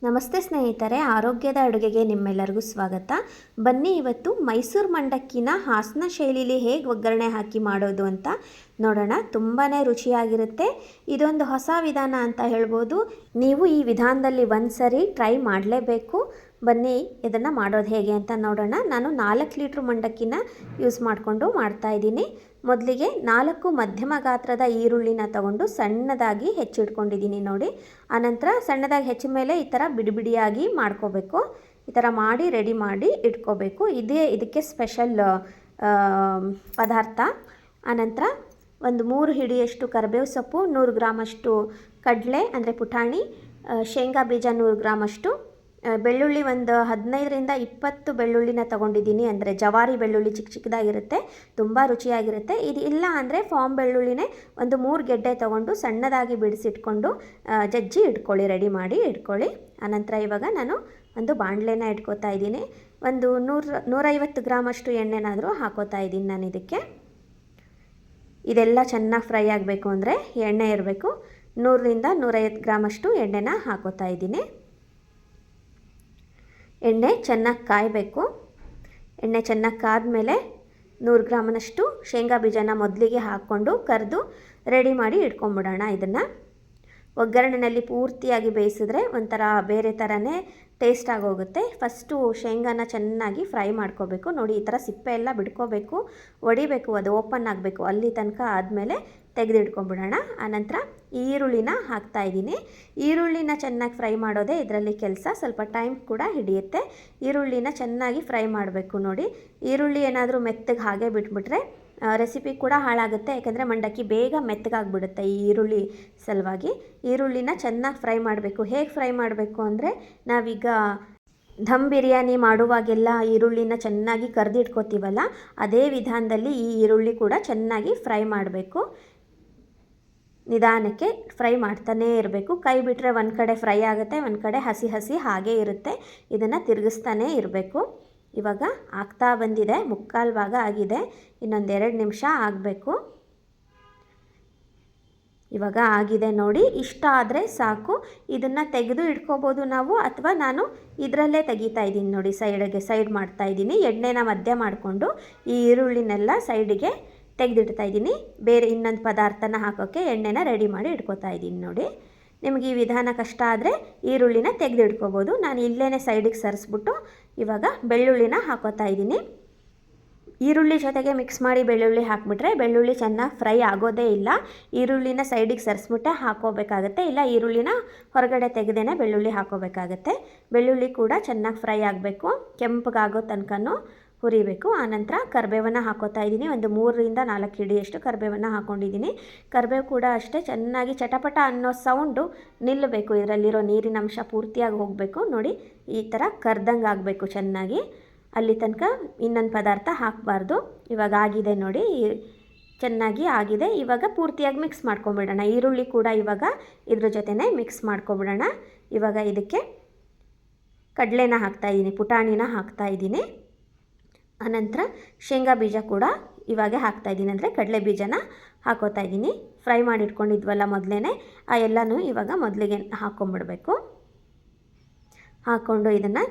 ನಮಸ್ತೆ ಸ್ನೇಹಿತರೆ, ಆರೋಗ್ಯದ ಅಡುಗೆಗೆ ನಿಮ್ಮೆಲ್ಲರಿಗೂ ಸ್ವಾಗತ. ಬನ್ನಿ ಇವತ್ತು ಮೈಸೂರು ಮಂಡಕ್ಕಿನ ಹಾಸನ ಶೈಲಿಲಿ ಹೇಗೆ ಒಗ್ಗರಣೆ ಹಾಕಿ ಮಾಡೋದು ಅಂತ ನೋಡೋಣ. ತುಂಬಾ ರುಚಿಯಾಗಿರುತ್ತೆ. ಇದೊಂದು ಹೊಸ ವಿಧಾನ ಅಂತ ಹೇಳ್ಬೋದು. ನೀವು ಈ ವಿಧಾನದಲ್ಲಿ ಒಂದ್ಸರಿ ಟ್ರೈ ಮಾಡಲೇಬೇಕು. ಬನ್ನಿ ಇದನ್ನು ಮಾಡೋದು ಹೇಗೆ ಅಂತ ನೋಡೋಣ. ನಾನು 4 ಲೀಟ್ರ್ ಮಂಡಕ್ಕಿನ ಯೂಸ್ ಮಾಡಿಕೊಂಡು ಮಾಡ್ತಾಯಿದ್ದೀನಿ. ಮೊದಲಿಗೆ 4 ಮಧ್ಯಮ ಗಾತ್ರದ ಈರುಳ್ಳಿನ ತಗೊಂಡು ಸಣ್ಣದಾಗಿ ಹೆಚ್ಚಿಟ್ಕೊಂಡಿದ್ದೀನಿ ನೋಡಿ. ಆನಂತರ ಸಣ್ಣದಾಗಿ ಹೆಚ್ಚಿದ ಮೇಲೆ ಈ ಥರ ಬಿಡಿಬಿಡಿಯಾಗಿ ಮಾಡ್ಕೋಬೇಕು. ಈ ಥರ ಮಾಡಿ ರೆಡಿ ಮಾಡಿ ಇಟ್ಕೋಬೇಕು. ಇದಕ್ಕೆ ಸ್ಪೆಷಲ್ ಪದಾರ್ಥ. ಆನಂತರ ಒಂದು 3 ಹಿಡಿಯಷ್ಟು ಕರಿಬೇವು ಸೊಪ್ಪು, 100 ಗ್ರಾಮಷ್ಟು ಕಡಲೆ ಅಂದರೆ ಪುಟಾಣಿ, ಶೇಂಗಾ ಬೀಜ 100 ಗ್ರಾಮಷ್ಟು, ಬೆಳ್ಳುಳ್ಳಿ ಒಂದು 15ರಿಂದ 20 ಬೆಳ್ಳುಳ್ಳಿನ ತೊಗೊಂಡಿದ್ದೀನಿ. ಅಂದರೆ ಜವಾರಿ ಬೆಳ್ಳುಳ್ಳಿ ಚಿಕ್ಕ ಚಿಕ್ಕದಾಗಿರುತ್ತೆ, ತುಂಬ ರುಚಿಯಾಗಿರುತ್ತೆ. ಇದು ಇಲ್ಲ ಅಂದರೆ ಫಾರ್ಮ್ ಬೆಳ್ಳುಳ್ಳಿನೇ ಒಂದು 3 ಗೆಡ್ಡೆ ತೊಗೊಂಡು ಸಣ್ಣದಾಗಿ ಬಿಡಿಸಿಟ್ಕೊಂಡು ಜಜ್ಜಿ ಇಟ್ಕೊಳ್ಳಿ, ರೆಡಿ ಮಾಡಿ ಇಟ್ಕೊಳ್ಳಿ. ಆನಂತರ ಇವಾಗ ನಾನು ಒಂದು ಬಾಣಲೆನ ಇಟ್ಕೋತಾ ಇದ್ದೀನಿ. ಒಂದು 150 ಗ್ರಾಮಷ್ಟು ಎಣ್ಣೆನಾದರೂ ಹಾಕೋತಾ ಇದ್ದೀನಿ ನಾನು ಇದಕ್ಕೆ. ಇದೆಲ್ಲ ಚೆನ್ನಾಗಿ ಫ್ರೈ ಆಗಬೇಕು ಅಂದರೆ ಎಣ್ಣೆ ಇರಬೇಕು. 100ರಿಂದ 150 ಗ್ರಾಮಷ್ಟು ಎಣ್ಣೆನ ಹಾಕೋತಾ ಇದ್ದೀನಿ. ಎಣ್ಣೆ ಚೆನ್ನಾಗಿ ಕಾಯಬೇಕು. ಎಣ್ಣೆ ಚೆನ್ನಾಗಿ ಕಾದ್ಮೇಲೆ 100 ಗ್ರಾಮನಷ್ಟು ಶೇಂಗಾ ಬೀಜನ ಮೊದಲಿಗೆ ಹಾಕ್ಕೊಂಡು ಕರೆದು ರೆಡಿ ಮಾಡಿ ಇಟ್ಕೊಂಡ್ಬಿಡೋಣ. ಇದನ್ನು ಒಗ್ಗರಣೆಯಲ್ಲಿ ಪೂರ್ತಿಯಾಗಿ ಬೇಯಿಸಿದ್ರೆ ಒಂಥರ ಬೇರೆ ಥರನೇ ಟೇಸ್ಟ್ ಆಗೋಗುತ್ತೆ. ಫಸ್ಟು ಶೇಂಗಾನ ಚೆನ್ನಾಗಿ ಫ್ರೈ ಮಾಡ್ಕೋಬೇಕು ನೋಡಿ. ಈ ಥರ ಸಿಪ್ಪೆ ಎಲ್ಲ ಬಿಡ್ಕೋಬೇಕು, ಒಡಿಬೇಕು, ಅದು ಓಪನ್ ಆಗಬೇಕು. ಅಲ್ಲಿ ತನಕ ಆದಮೇಲೆ ತೆಗೆದಿಟ್ಕೊಂಡ್ಬಿಡೋಣ. ಆನಂತರ ಈರುಳ್ಳಿನ ಹಾಕ್ತಾಯಿದ್ದೀನಿ. ಈರುಳ್ಳಿನ ಚೆನ್ನಾಗಿ ಫ್ರೈ ಮಾಡೋದೇ ಇದರಲ್ಲಿ ಕೆಲಸ. ಸ್ವಲ್ಪ ಟೈಮ್ ಕೂಡ ಹಿಡಿಯುತ್ತೆ. ಈರುಳ್ಳಿನ ಚೆನ್ನಾಗಿ ಫ್ರೈ ಮಾಡಬೇಕು ನೋಡಿ. ಈರುಳ್ಳಿ ಏನಾದರೂ ಮೆತ್ತಗೆ ಹಾಗೆ ಬಿಟ್ಬಿಟ್ರೆ ರೆಸಿಪಿ ಕೂಡ ಹಾಳಾಗುತ್ತೆ. ಯಾಕೆಂದರೆ ಮಂಡಕ್ಕಿ ಬೇಗ ಮೆತ್ತಗಾಗ್ಬಿಡುತ್ತೆ ಈ ಈರುಳ್ಳಿ ಸಲುವಾಗಿ. ಈರುಳ್ಳಿನ ಚೆನ್ನಾಗಿ ಫ್ರೈ ಮಾಡಬೇಕು. ಹೇಗೆ ಫ್ರೈ ಮಾಡಬೇಕು ಅಂದರೆ, ನಾವೀಗ ಧಮ್ ಬಿರಿಯಾನಿ ಮಾಡುವಾಗೆಲ್ಲ ಈರುಳ್ಳಿನ ಚೆನ್ನಾಗಿ ಕರೆದಿಟ್ಕೋತೀವಲ್ಲ, ಅದೇ ವಿಧಾನದಲ್ಲಿ ಈ ಈರುಳ್ಳಿ ಕೂಡ ಚೆನ್ನಾಗಿ ಫ್ರೈ ಮಾಡಬೇಕು. ನಿಧಾನಕ್ಕೆ ಫ್ರೈ ಮಾಡ್ತಾನೇ ಇರಬೇಕು. ಕೈ ಬಿಟ್ಟರೆ ಒಂದು ಕಡೆ ಫ್ರೈ ಆಗುತ್ತೆ, ಒಂದು ಕಡೆ ಹಸಿ ಹಸಿ ಹಾಗೇ ಇರುತ್ತೆ. ಇದನ್ನು ತಿರುಗಿಸ್ತಾನೇ ಇರಬೇಕು. ಇವಾಗ ಆಗ್ತಾ ಬಂದಿದೆ, 3/4 ಭಾಗ ಆಗಿದೆ. ಇನ್ನೊಂದು 2 ನಿಮಿಷ ಆಗಬೇಕು. ಇವಾಗ ಆಗಿದೆ ನೋಡಿ. ಇಷ್ಟ ಆದರೆ ಸಾಕು. ಇದನ್ನು ತೆಗೆದು ಇಟ್ಕೋಬೋದು ನಾವು, ಅಥವಾ ನಾನು ಇದರಲ್ಲೇ ತೆಗಿತಾ ಇದ್ದೀನಿ ನೋಡಿ. ಸೈಡ್ ಮಾಡ್ತಾ ಇದ್ದೀನಿ. ಎಣ್ಣೆನ ಮಧ್ಯ ಮಾಡಿಕೊಂಡು ಈ ಈರುಳ್ಳಿನೆಲ್ಲ ಸೈಡಿಗೆ ತೆಗೆದಿಡ್ತಾ ಇದ್ದೀನಿ. ಬೇರೆ ಇನ್ನೊಂದು ಪದಾರ್ಥನ ಹಾಕೋಕ್ಕೆ ಎಣ್ಣೆನ ರೆಡಿ ಮಾಡಿ ಇಟ್ಕೋತಾ ಇದ್ದೀನಿ ನೋಡಿ. ನಿಮಗೆ ಈ ವಿಧಾನ ಕಷ್ಟ ಆದರೆ ಈರುಳ್ಳಿನ ತೆಗೆದಿಡ್ಕೋಬೋದು. ನಾನು ಇಲ್ಲೇ ಸೈಡಿಗೆ ಸರಿಸ್ಬಿಟ್ಟು ಇವಾಗ ಬೆಳ್ಳುಳ್ಳಿನ ಹಾಕೋತಾ ಇದ್ದೀನಿ. ಈರುಳ್ಳಿ ಜೊತೆಗೆ ಮಿಕ್ಸ್ ಮಾಡಿ ಬೆಳ್ಳುಳ್ಳಿ ಹಾಕಿಬಿಟ್ರೆ ಬೆಳ್ಳುಳ್ಳಿ ಚೆನ್ನಾಗಿ ಫ್ರೈ ಆಗೋದೇ ಇಲ್ಲ. ಈರುಳ್ಳಿನ ಸೈಡಿಗೆ ಸರಿಸ್ಬಿಟ್ಟೆ ಹಾಕೋಬೇಕಾಗತ್ತೆ, ಇಲ್ಲ ಈರುಳ್ಳಿನ ಹೊರಗಡೆ ತೆಗೆದೇ ಬೆಳ್ಳುಳ್ಳಿ ಹಾಕೋಬೇಕಾಗತ್ತೆ. ಬೆಳ್ಳುಳ್ಳಿ ಕೂಡ ಚೆನ್ನಾಗಿ ಫ್ರೈ ಆಗಬೇಕು, ಕೆಂಪಗಾಗೋ ತನಕನೂ ಹುರಿಬೇಕು. ಆನಂತರ ಕರಿಬೇವನ್ನು ಹಾಕೋತಾ ಇದ್ದೀನಿ. ಒಂದು 3ರಿಂದ 4 ಹಿಡಿಯಷ್ಟು ಕರಿಬೇವನ್ನು ಹಾಕ್ಕೊಂಡಿದ್ದೀನಿ. ಕರಿಬೇವು ಕೂಡ ಅಷ್ಟೇ ಚೆನ್ನಾಗಿ ಚಟಪಟ ಅನ್ನೋ ಸೌಂಡು ನಿಲ್ಲಬೇಕು. ಇದರಲ್ಲಿರೋ ನೀರಿನ ಅಂಶ ಪೂರ್ತಿಯಾಗಿ ಹೋಗಬೇಕು ನೋಡಿ. ಈ ಥರ ಕರ್ದಂಗೆ ಆಗಬೇಕು ಚೆನ್ನಾಗಿ. ಅಲ್ಲಿ ತನಕ ಇನ್ನೊಂದು ಪದಾರ್ಥ ಹಾಕಬಾರ್ದು. ಇವಾಗ ಆಗಿದೆ ನೋಡಿ, ಚೆನ್ನಾಗಿ ಆಗಿದೆ. ಇವಾಗ ಪೂರ್ತಿಯಾಗಿ ಮಿಕ್ಸ್ ಮಾಡ್ಕೊಂಬಿಡೋಣ. ಈರುಳ್ಳಿ ಕೂಡ ಇವಾಗ ಇದ್ರ ಜೊತೆನೇ ಮಿಕ್ಸ್ ಮಾಡ್ಕೊಬಿಡೋಣ. ಇವಾಗ ಇದಕ್ಕೆ ಕಡಲೆನ ಹಾಕ್ತಾಯಿದ್ದೀನಿ, ಪುಟಾಣಿನ ಹಾಕ್ತಾಯಿದ್ದೀನಿ. ಆನಂತರ ಶೇಂಗಾ ಬೀಜ ಕೂಡ ಇವಾಗ ಹಾಕ್ತಾಯಿದ್ದೀನಿ, ಅಂದರೆ ಕಡಲೆ ಬೀಜನ ಹಾಕೋತಾ ಇದ್ದೀನಿ. ಫ್ರೈ ಮಾಡಿ ಇಟ್ಕೊಂಡಿದ್ವಲ್ಲ ಮೊದಲೇ, ಆ ಎಲ್ಲನೂ ಇವಾಗ ಮೊದಲಿಗೆ ಹಾಕ್ಕೊಂಬಿಡಬೇಕು. ಹಾಕ್ಕೊಂಡು ಇದನ್ನು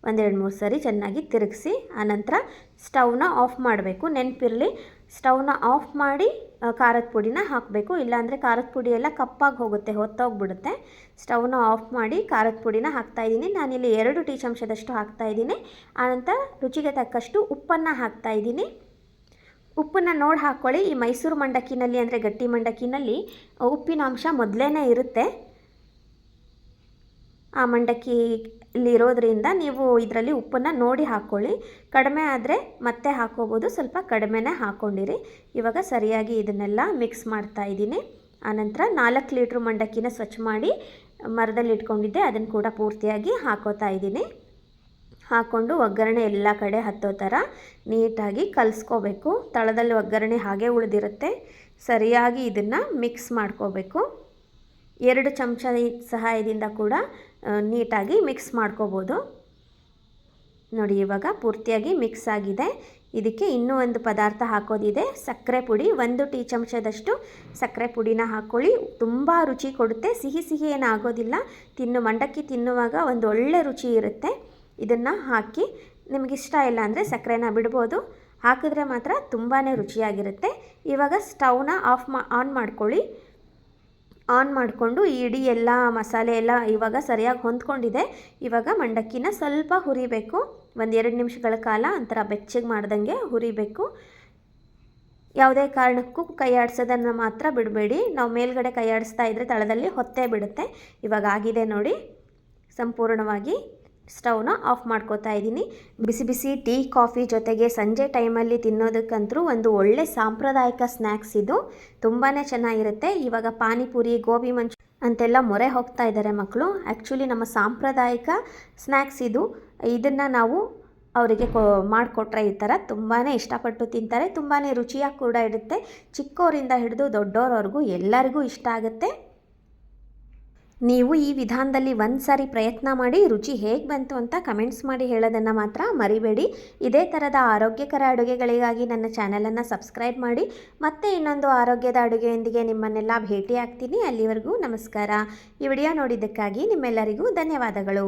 1-2-3 ಸರಿ ಚೆನ್ನಾಗಿ ತಿರುಗಿಸಿ ಆನಂತರ ಸ್ಟವ್ನ ಆಫ್ ಮಾಡಬೇಕು. ನೆನಪಿರಲಿ, ಸ್ಟವ್ನ ಆಫ್ ಮಾಡಿ ಖಾರದ ಪುಡಿನ ಹಾಕಬೇಕು. ಇಲ್ಲಾಂದರೆ ಖಾರದ ಪುಡಿ ಎಲ್ಲ ಕಪ್ಪಾಗಿ ಹೋಗುತ್ತೆ, ಹೊತ್ತೋಗ್ಬಿಡುತ್ತೆ. ಸ್ಟವ್ನ ಆಫ್ ಮಾಡಿ ಖಾರದ ಪುಡಿನ ಹಾಕ್ತಾಯಿದ್ದೀನಿ. ನಾನಿಲ್ಲಿ 2 ಟೀ ಚಮಚದಷ್ಟು ಹಾಕ್ತಾಯಿದ್ದೀನಿ. ಆನಂತರ ರುಚಿಗೆ ತಕ್ಕಷ್ಟು ಉಪ್ಪನ್ನು ಹಾಕ್ತಾಯಿದ್ದೀನಿ. ಉಪ್ಪನ್ನು ನೋಡಿ ಹಾಕ್ಕೊಳ್ಳಿ. ಈ ಮೈಸೂರು ಮಂಡಕ್ಕಿನಲ್ಲಿ ಅಂದರೆ ಗಟ್ಟಿ ಮಂಡಕ್ಕಿನಲ್ಲಿ ಉಪ್ಪಿನ ಅಂಶ ಮೊದಲೇ ಇರುತ್ತೆ. ಆ ಮಂಡಕ್ಕಿಲಿರೋದ್ರಿಂದ ನೀವು ಇದರಲ್ಲಿ ಉಪ್ಪನ್ನು ನೋಡಿ ಹಾಕ್ಕೊಳ್ಳಿ. ಕಡಿಮೆ ಆದರೆ ಮತ್ತೆ ಹಾಕ್ಕೋಬೋದು, ಸ್ವಲ್ಪ ಕಡಿಮೆನೇ ಹಾಕ್ಕೊಂಡಿರಿ. ಇವಾಗ ಸರಿಯಾಗಿ ಇದನ್ನೆಲ್ಲ ಮಿಕ್ಸ್ ಮಾಡ್ತಾ ಇದ್ದೀನಿ. ಆನಂತರ 4 ಲೀಟ್ರ್ ಮಂಡಕ್ಕಿನ ಸ್ವಚ್ಛ ಮಾಡಿ ಮರದಲ್ಲಿ ಇಟ್ಕೊಂಡಿದ್ದೆ, ಅದನ್ನು ಕೂಡ ಪೂರ್ತಿಯಾಗಿ ಹಾಕೋತಾ ಇದ್ದೀನಿ. ಹಾಕ್ಕೊಂಡು ಒಗ್ಗರಣೆ ಎಲ್ಲ ಕಡೆ ಹತ್ತೋ ಥರ ನೀಟಾಗಿ ಕಲಿಸ್ಕೋಬೇಕು. ತಳದಲ್ಲಿ ಒಗ್ಗರಣೆ ಹಾಗೆ ಉಳಿದಿರುತ್ತೆ. ಸರಿಯಾಗಿ ಇದನ್ನು ಮಿಕ್ಸ್ ಮಾಡ್ಕೋಬೇಕು. 2 ಚಮಚ ಸಹಾಯದಿಂದ ಕೂಡ ನೀಟಾಗಿ ಮಿಕ್ಸ್ ಮಾಡ್ಕೋಬೋದು ನೋಡಿ. ಇವಾಗ ಪೂರ್ತಿಯಾಗಿ ಮಿಕ್ಸ್ ಆಗಿದೆ. ಇದಕ್ಕೆ ಇನ್ನೂ ಒಂದು ಪದಾರ್ಥ ಹಾಕೋದಿದೆ, ಸಕ್ಕರೆ ಪುಡಿ. 1 ಟೀ ಚಮಚದಷ್ಟು ಸಕ್ಕರೆ ಪುಡಿನ ಹಾಕ್ಕೊಳ್ಳಿ. ತುಂಬ ರುಚಿ ಕೊಡುತ್ತೆ, ಸಿಹಿ ಸಿಹಿ ಏನಾಗೋದಿಲ್ಲ. ಮಂಡಕ್ಕಿ ತಿನ್ನುವಾಗ ಒಂದು ಒಳ್ಳೆ ರುಚಿ ಇರುತ್ತೆ. ಇದನ್ನು ಹಾಕಿ, ನಿಮಗಿಷ್ಟ ಇಲ್ಲ ಅಂದರೆ ಸಕ್ಕರೆನ ಬಿಡ್ಬೋದು, ಹಾಕಿದ್ರೆ ಮಾತ್ರ ತುಂಬಾ ರುಚಿಯಾಗಿರುತ್ತೆ. ಇವಾಗ ಸ್ಟವ್ನ ಆನ್ ಮಾಡ್ಕೊಳ್ಳಿ. ಆನ್ ಮಾಡಿಕೊಂಡು ಇಡೀ ಎಲ್ಲ ಮಸಾಲೆ ಎಲ್ಲ ಇವಾಗ ಸರಿಯಾಗಿ ಹೊಂದ್ಕೊಂಡಿದೆ. ಇವಾಗ ಮಂಡಕ್ಕಿನ ಸ್ವಲ್ಪ ಹುರಿಬೇಕು, 1-2 ನಿಮಿಷಗಳ ಕಾಲ ಒಂಥರ ಬೆಚ್ಚಗೆ ಮಾಡ್ದಂಗೆ ಹುರಿಬೇಕು. ಯಾವುದೇ ಕಾರಣಕ್ಕೂ ಕೈ ಆಡಿಸೋದನ್ನು ಮಾತ್ರ ಬಿಡಬೇಡಿ. ನಾವು ಮೇಲ್ಗಡೆ ಕೈ ಆಡಿಸ್ತಾ ಇದ್ದರೆ ತಳದಲ್ಲಿ ಹೊತ್ತೇ ಬಿಡುತ್ತೆ. ಇವಾಗ ಆಗಿದೆ ನೋಡಿ, ಸಂಪೂರ್ಣವಾಗಿ ಸ್ಟವ್ನ ಆಫ್ ಮಾಡ್ಕೋತಾ ಇದ್ದೀನಿ. ಬಿಸಿ ಬಿಸಿ ಟೀ ಕಾಫಿ ಜೊತೆಗೆ ಸಂಜೆ ಟೈಮಲ್ಲಿ ತಿನ್ನೋದಕ್ಕಂತೂ ಒಂದು ಒಳ್ಳೆ ಸಾಂಪ್ರದಾಯಿಕ ಸ್ನ್ಯಾಕ್ಸ್ ಇದು, ತುಂಬಾ ಚೆನ್ನಾಗಿರುತ್ತೆ. ಇವಾಗ ಪಾನಿಪುರಿ, ಗೋಬಿ ಮಂಚೂರಿ ಅಂತೆಲ್ಲ ಮೊರೆ ಹೋಗ್ತಾ ಇದ್ದಾರೆ ಮಕ್ಕಳು. ಆ್ಯಕ್ಚುಲಿ ನಮ್ಮ ಸಾಂಪ್ರದಾಯಿಕ ಸ್ನ್ಯಾಕ್ಸ್ ಇದು. ಇದನ್ನು ನಾವು ಅವರಿಗೆ ಮಾಡಿಕೊಟ್ರೆ ಈ ಥರ ತುಂಬಾ ಇಷ್ಟಪಟ್ಟು ತಿಂತಾರೆ. ತುಂಬಾ ರುಚಿಯಾಗಿ ಕೂಡ ಇರುತ್ತೆ. ಚಿಕ್ಕವರಿಂದ ಹಿಡಿದು ದೊಡ್ಡವರವರೆಗೂ ಎಲ್ಲರಿಗೂ ಇಷ್ಟ ಆಗುತ್ತೆ. ನೀವು ಈ ವಿಧಾನದಲ್ಲಿ ಒಂದು ಸಾರಿ ಪ್ರಯತ್ನ ಮಾಡಿ, ರುಚಿ ಹೇಗೆ ಬಂತು ಅಂತ ಕಮೆಂಟ್ಸ್ ಮಾಡಿ ಹೇಳೋದನ್ನು ಮಾತ್ರ ಮರಿಬೇಡಿ. ಇದೇ ಥರದ ಆರೋಗ್ಯಕರ ಅಡುಗೆಗಳಿಗಾಗಿ ನನ್ನ ಚಾನಲನ್ನು ಸಬ್ಸ್ಕ್ರೈಬ್ ಮಾಡಿ. ಮತ್ತೆ ಇನ್ನೊಂದು ಆರೋಗ್ಯದ ಅಡುಗೆಯೊಂದಿಗೆ ನಿಮ್ಮನ್ನೆಲ್ಲ ಭೇಟಿ ಆಗ್ತೀನಿ. ಅಲ್ಲಿವರೆಗೂ ನಮಸ್ಕಾರ. ಈ ವಿಡಿಯೋ ನೋಡಿದ್ದಕ್ಕಾಗಿ ನಿಮ್ಮೆಲ್ಲರಿಗೂ ಧನ್ಯವಾದಗಳು.